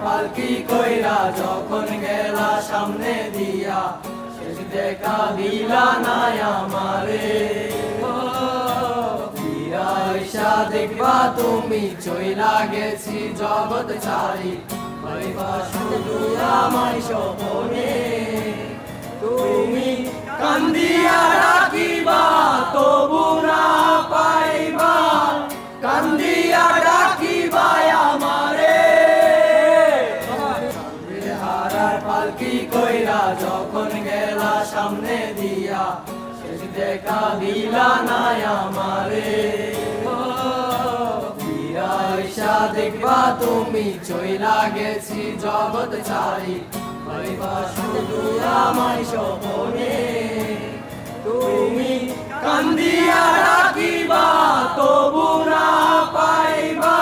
পালকি কইরা যখন গেলা সামনে দিয়া, শেষ দেখা দিলা না আমারে। ফিরাইসা দেখবা তুমি চইলা গেছি জগৎ ছাড়ি, পাইবা শুধু আমায় স্বপনে। তুমি কান্দিয়া রাখিবা তবু না পাইবা, কান্দিয়া রাখিবা আমারে। হারার পালকি কইরা যখন গেলা সামনে দিয়া, শেষ দেখা দিলা না আমারে। ফিরাইসা দেখবা তুমি চইলা গেছি জগৎ ছাড়ি, পাইবা শুধু আমায় স্বপনে। তুমি কান্দিয়া রাখিবা তবু না পাইবা,